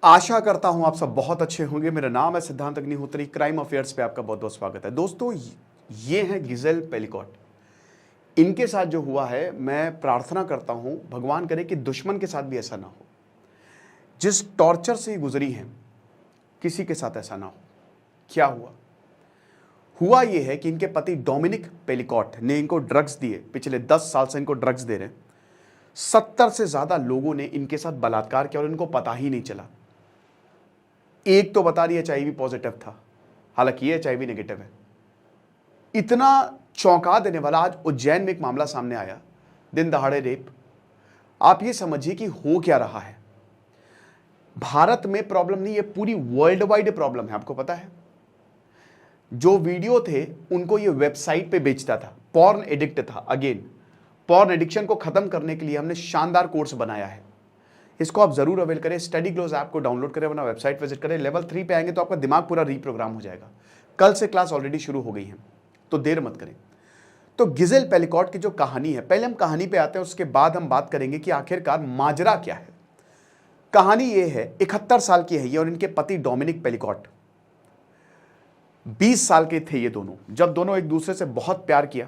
आशा करता हूं आप सब बहुत अच्छे होंगे। मेरा नाम है सिद्धांत अग्निहोत्री। क्राइम अफेयर्स पे आपका बहुत बहुत स्वागत है। दोस्तों, ये हैं गिजेल पेलिकॉट। इनके साथ जो हुआ है, मैं प्रार्थना करता हूं भगवान करे कि दुश्मन के साथ भी ऐसा ना हो। जिस टॉर्चर से गुजरी हैं, किसी के साथ ऐसा ना हो। क्या हुआ ये है कि इनके पति डोमिनिक पेलिकॉट ने इनको ड्रग्स दिए। पिछले 10 साल से इनको ड्रग्स दे रहे हैं। 70 से ज्यादा लोगों ने इनके साथ बलात्कार किया और इनको पता ही नहीं चला। एक तो बता रही एचआईवी पॉजिटिव था, हालांकि ये एचआईवी नेगेटिव है। इतना चौंका देने वाला आज उज्जैन में एक मामला सामने आया, दिन दहाड़े रेप। आप ये समझिए कि हो क्या रहा है। भारत में प्रॉब्लम नहीं, ये पूरी वर्ल्ड वाइड प्रॉब्लम है। आपको पता है, जो वीडियो थे उनको ये वेबसाइट पे बेचता था। पॉर्न एडिक्ट था। अगेन, पॉर्न एडिक्शन को खत्म करने के लिए हमने शानदार कोर्स बनाया है। इसको आप जरूर अवेल करें। स्टडी ग्लोज ऐप को डाउनलोड करें, अपना वेबसाइट विजिट करें। लेवल 3 पे आएंगे तो आपका दिमाग पूरा रीप्रोग्राम हो जाएगा। कल से क्लास ऑलरेडी शुरू हो गई है, तो देर मत करें। तो गिजेल पेलिकॉट की जो कहानी है, पहले हम कहानी पे आते हैं, उसके बाद हम बात करेंगे कि आखिरकार माजरा क्या है। कहानी ये है, 71 साल की है ये और इनके पति डोमिनिक पेलिकॉट 20 साल के थे ये दोनों। जब दोनों एक दूसरे से बहुत प्यार किया,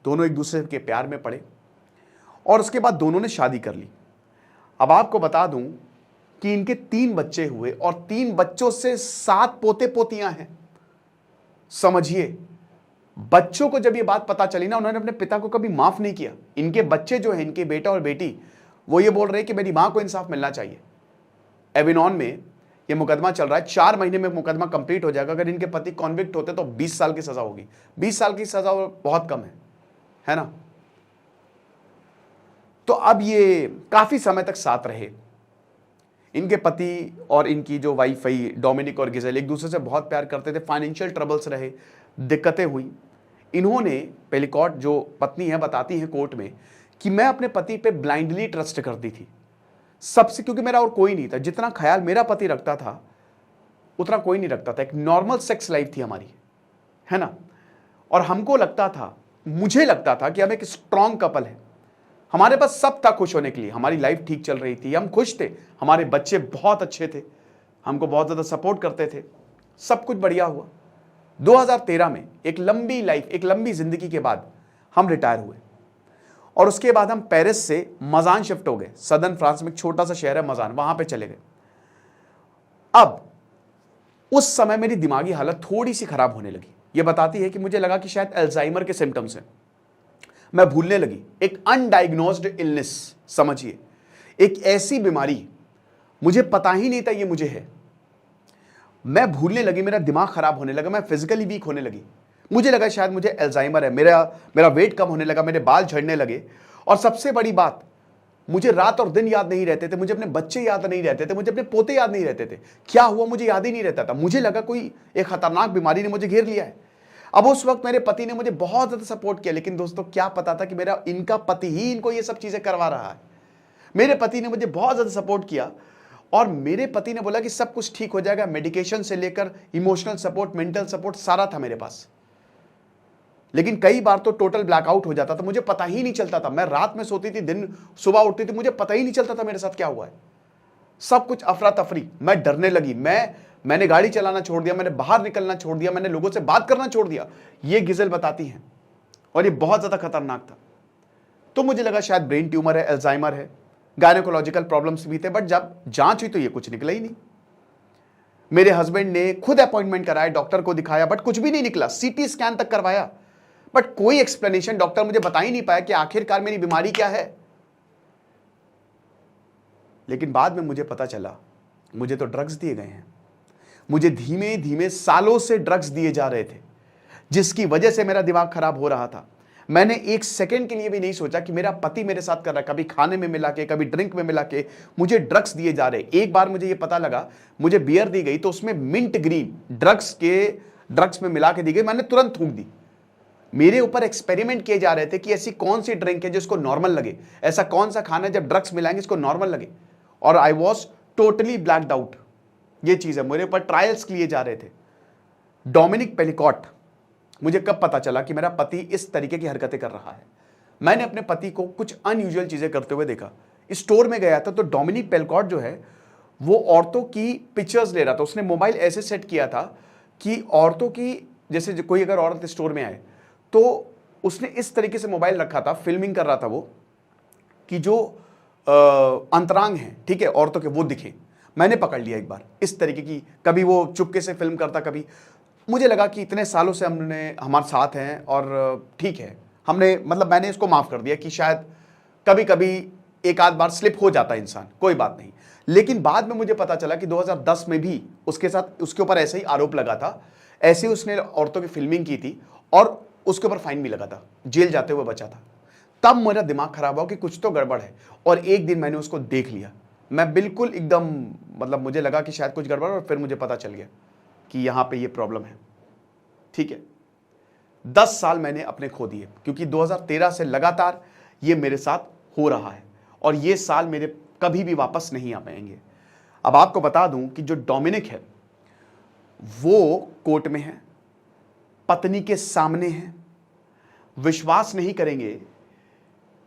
दोनों एक दूसरे के प्यार में पड़े और उसके बाद दोनों ने शादी कर ली। अब आपको बता दूं कि इनके 3 बच्चे हुए और 3 बच्चों से 7 पोते पोतियां हैं। समझिए, बच्चों को जब ये बात पता चली ना, उन्होंने अपने पिता को कभी माफ नहीं किया। इनके बच्चे जो हैं, इनके बेटा और बेटी, वो ये बोल रहे हैं कि मेरी मां को इंसाफ मिलना चाहिए। एविनॉन में ये मुकदमा चल रहा है। 4 महीने में मुकदमा कंप्लीट हो जाएगा। अगर इनके पति कॉन्विक्ट होते तो 20 साल की सजा होगी। 20 साल की सजा बहुत कम है ना। तो अब ये काफी समय तक साथ रहे। इनके पति और इनकी जो वाइफ है डोमिनिक और गिजेल, एक दूसरे से बहुत प्यार करते थे। फाइनेंशियल ट्रबल्स रहे, दिक्कतें हुई। इन्होंने, पेलिकॉट जो पत्नी है, बताती है कोर्ट में कि मैं अपने पति पे ब्लाइंडली ट्रस्ट करती थी सबसे, क्योंकि मेरा और कोई नहीं था। जितना ख्याल मेरा पति रखता था उतना कोई नहीं रखता था। एक नॉर्मल सेक्स लाइफ थी हमारी, है ना। और हमको लगता था, मुझे लगता था कि हम एक स्ट्रॉन्ग कपल है। हमारे पास सब था खुश होने के लिए। हमारी लाइफ ठीक चल रही थी, हम खुश थे, हमारे बच्चे बहुत अच्छे थे, हमको बहुत ज्यादा सपोर्ट करते थे, सब कुछ बढ़िया हुआ। 2013 में एक लंबी लाइफ, एक लंबी जिंदगी के बाद हम रिटायर हुए और उसके बाद हम पेरिस से मजान शिफ्ट हो गए। सदर्न फ्रांस में एक छोटा सा शहर है मजान, वहां पे चले गए। अब उस समय मेरी दिमागी हालत थोड़ी सी खराब होने लगी। ये बताती है कि मुझे लगा कि शायद अल्जाइमर के सिम्टम्स हैं। मैं भूलने लगी। एक अनडायग्नोज्ड इलनेस, समझिए, एक ऐसी बीमारी, मुझे पता ही नहीं था ये मुझे है। मैं भूलने लगी, मेरा दिमाग खराब होने लगा, मैं फिजिकली वीक होने लगी। मुझे लगा शायद मुझे अल्जाइमर है। मेरा वेट कम होने लगा, मेरे बाल झड़ने लगे। और सबसे बड़ी बात, मुझे रात और दिन याद नहीं रहते थे, मुझे अपने बच्चे याद नहीं रहते थे, मुझे अपने पोते याद नहीं रहते थे। क्या हुआ मुझे याद ही नहीं रहता था। मुझे लगा कोई एक खतरनाक बीमारी ने मुझे घेर लिया है। अब उस वक्त मेरे पति ने मुझे बहुत ज्यादा सपोर्ट किया, लेकिन दोस्तों क्या पता था कि इनका पति ही इनको ये सब चीजें करवा रहा है। मेरे पति ने मुझे बहुत ज्यादा सपोर्ट किया और मेरे पति ने बोला कि सब कुछ ठीक हो जाएगा। मेडिकेशन से लेकर इमोशनल सपोर्ट, मेंटल सपोर्ट, सारा था मेरे पास। लेकिन कई बार तो टोटल ब्लैकआउट हो जाता था, मुझे पता ही नहीं चलता था। मैं रात में सोती थी, दिन सुबह उठती थी, मुझे पता ही नहीं चलता था मेरे साथ क्या हुआ है। सब कुछ अफरा तफरी। मैं डरने लगी। मैंने गाड़ी चलाना छोड़ दिया, मैंने बाहर निकलना छोड़ दिया, मैंने लोगों से बात करना छोड़ दिया। ये गिजेल बताती हैं और ये बहुत ज्यादा खतरनाक था। तो मुझे लगा शायद ब्रेन ट्यूमर है, अल्जाइमर है, गायनेकोलॉजिकल प्रॉब्लम्स भी थे। बट जब जांच हुई तो ये कुछ निकला ही नहीं। मेरे हस्बैंड ने खुद अपॉइंटमेंट कराया, डॉक्टर को दिखाया, बट कुछ भी नहीं निकला। सीटी स्कैन तक करवाया, बट कोई एक्सप्लेनेशन डॉक्टर मुझे बता ही नहीं पाया कि आखिरकार मेरी बीमारी क्या है। लेकिन बाद में मुझे पता चला, मुझे तो ड्रग्स दिए गए हैं। मुझे धीमे धीमे सालों से ड्रग्स दिए जा रहे थे, जिसकी वजह से मेरा दिमाग खराब हो रहा था। मैंने एक सेकंड के लिए भी नहीं सोचा कि मेरा पति मेरे साथ कर रहा है। कभी खाने में मिला के, कभी ड्रिंक में मिला के मुझे ड्रग्स दिए जा रहे। एक बार मुझे ये पता लगा, मुझे बियर दी गई तो उसमें मिंट ग्रीन ड्रग्स में मिला के दी गई। मैंने तुरंत थूक दी। मेरे ऊपर एक्सपेरिमेंट किए जा रहे थे कि ऐसी कौन सी ड्रिंक है जिसको नॉर्मल लगे, ऐसा कौन सा खाना है जब ड्रग्स मिलाएंगे इसको नॉर्मल लगे। और I was totally blacked out. ये चीज है, मेरे ऊपर ट्रायल्स किए जा रहे थे। डोमिनिक पेलिकॉट, मुझे कब पता चला कि मेरा पति इस तरीके की हरकतें कर रहा है। मैंने अपने पति को कुछ अनयूजुअल चीजें करते हुए देखा। स्टोर में गया था तो डोमिनिक पेलिकॉट जो है वो औरतों की पिक्चर्स ले रहा था। उसने मोबाइल ऐसे सेट किया था कि औरतों की, जैसे कोई अगर औरत स्टोर में आए तो उसने इस तरीके से मोबाइल रखा था, फिल्मिंग कर रहा था वो, कि जो अंतरांग हैं, ठीक है, औरतों के, वो दिखे। मैंने पकड़ लिया एक बार इस तरीके की, कभी वो चुपके से फिल्म करता, कभी। मुझे लगा कि इतने सालों से हमने हमारे साथ हैं और ठीक है, हमने मतलब मैंने इसको माफ कर दिया कि शायद कभी कभी एक आध बार स्लिप हो जाता है इंसान, कोई बात नहीं। लेकिन बाद में मुझे पता चला कि 2010 में भी उसके साथ, उसके ऊपर ऐसे ही आरोप लगा था, ऐसे ही उसने औरतों की फिल्मिंग की थी और उसके ऊपर फाइन भी लगा था, जेल जाते हुए बचा था। तब मेरा दिमाग खराब हुआ कि कुछ तो गड़बड़ है। और एक दिन मैंने उसको देख लिया, मैं बिल्कुल एकदम, मतलब मुझे लगा कि शायद कुछ गड़बड़, और फिर मुझे पता चल गया कि यहां पे ये प्रॉब्लम है। ठीक है, 10 साल मैंने अपने खो दिए, क्योंकि 2013 से लगातार ये मेरे साथ हो रहा है और ये साल मेरे कभी भी वापस नहीं आ पाएंगे। अब आपको बता दूं कि जो डोमिनिक है वो कोर्ट में है, पत्नी के सामने है। विश्वास नहीं करेंगे,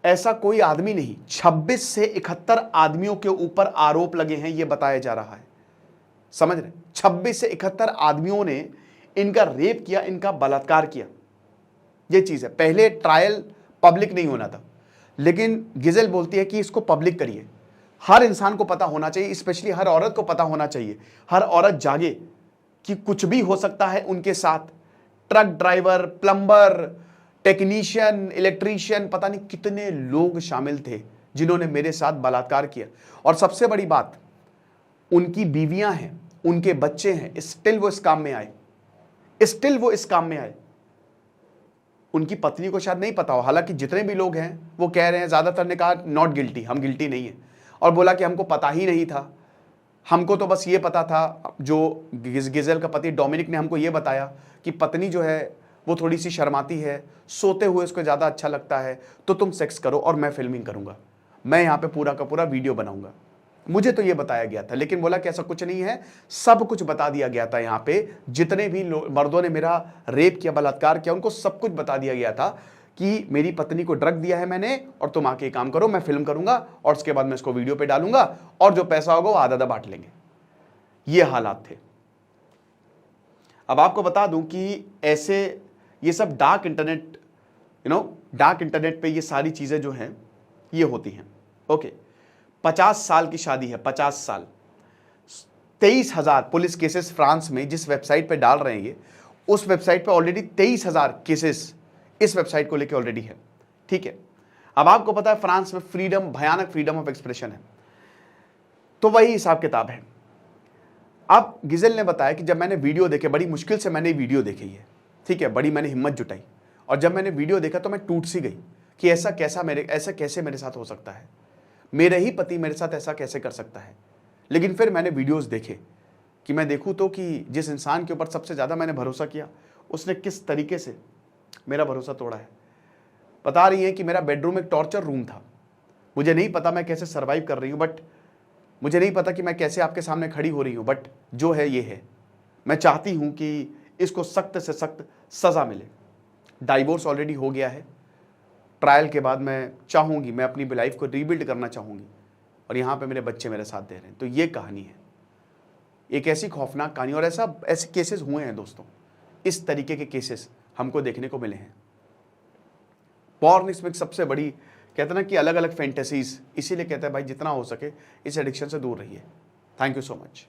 ऐसा कोई आदमी नहीं, 26 से 71 आदमियों के ऊपर आरोप लगे हैं, यह बताया जा रहा है। समझ रहे? 26 से 71 आदमियों ने इनका रेप किया, इनका बलात्कार किया। यह चीज है। पहले ट्रायल पब्लिक नहीं होना था, लेकिन गिजेल बोलती है कि इसको पब्लिक करिए। हर इंसान को पता होना चाहिए, स्पेशली हर औरत को पता होना चाहिए। हर औरत जागे कि कुछ भी हो सकता है उनके साथ। Truck driver, plumber, technician, electrician, पता नहीं कितने लोग शामिल थे जिन्होंने मेरे साथ बलात्कार किया। और सबसे बड़ी बात, उनकी बीवियां हैं, उनके बच्चे हैं, स्टिल वो इस काम में आए, स्टिल वो इस काम में आए। उनकी पत्नी को शायद नहीं पता हो, हालांकि जितने भी लोग हैं वो कह रहे हैं, ज्यादातर ने कहा नॉट गिल्टी, हम गिल्टी नहीं है, और बोला कि हमको पता ही नहीं था, हमको तो बस ये पता था। जो गिजेल का पति डोमिनिक ने हमको ये बताया कि पत्नी जो है वो थोड़ी सी शर्माती है, सोते हुए उसको ज़्यादा अच्छा लगता है, तो तुम सेक्स करो और मैं फिल्मिंग करूँगा, मैं यहाँ पे पूरा का पूरा वीडियो बनाऊंगा। मुझे तो ये बताया गया था, लेकिन बोला कि ऐसा कुछ नहीं है, सब कुछ बता दिया गया था। यहाँ पे जितने भी मर्दों ने मेरा रेप किया, बलात्कार किया, उनको सब कुछ बता दिया गया था कि मेरी पत्नी को ड्रग दिया है मैंने, और तुम आके काम करो, मैं फिल्म करूंगा और उसके बाद मैं इसको वीडियो पे डालूंगा और जो पैसा होगा वो आधा आधा बांट लेंगे। ये हालात थे। अब आपको बता दूं कि ऐसे ये सब डार्क इंटरनेट, डार्क इंटरनेट पे ये सारी चीजें जो हैं ये होती हैं। ओके, 50 साल की शादी है, 50 साल, 23,000 पुलिस केसेस फ्रांस में जिस वेबसाइट पे डाल रहे हैं ये, उस वेबसाइट पे ऑलरेडी 23,000 केसेस इस वेबसाइट को लेके ऑलरेडी है। ठीक है, अब आपको पता है फ्रांस में फ्रीडम, भयानक फ्रीडम ऑफ एक्सप्रेशन है, तो वही हिसाब किताब है। अब गिजेल ने बताया कि जब मैंने वीडियो देखे, बड़ी मुश्किल से मैंने वीडियो देखी है, ठीक है, बड़ी मैंने हिम्मत जुटाई, और जब मैंने वीडियो देखा तो मैं टूट सी गई कि ऐसा कैसे मेरे साथ हो सकता है, मेरे ही पति मेरे साथ ऐसा कैसे कर सकता है। लेकिन फिर मैंने वीडियोस देखे कि मैं देखूं तो कि जिस इंसान के ऊपर सबसे ज़्यादा मैंने भरोसा किया, उसने किस तरीके से मेरा भरोसा तोड़ा है। बता रही है कि मेरा बेडरूम एक टॉर्चर रूम था, मुझे नहीं पता मैं कैसे सर्वाइव कर रही हूँ, बट मुझे नहीं पता कि मैं कैसे आपके सामने खड़ी हो रही हूँ, बट जो है ये है। मैं चाहती हूँ कि इसको सख्त से सख्त सज़ा मिले। डाइवोर्स ऑलरेडी हो गया है, ट्रायल के बाद मैं चाहूँगी, मैं अपनी लाइफ को रीबिल्ड करना चाहूँगी, और यहाँ पे मेरे बच्चे मेरे साथ दे रहे हैं। तो ये कहानी है, एक ऐसी खौफनाक कहानी, और ऐसे केसेस हुए हैं दोस्तों, इस तरीके के केसेस हमको देखने को मिले हैं। पॉर्न इसमें सबसे बड़ी, कहते हैं ना कि अलग अलग फैंटेसीज, इसीलिए कहते हैं भाई जितना हो सके इस एडिक्शन से दूर रहिए। Thank you so much.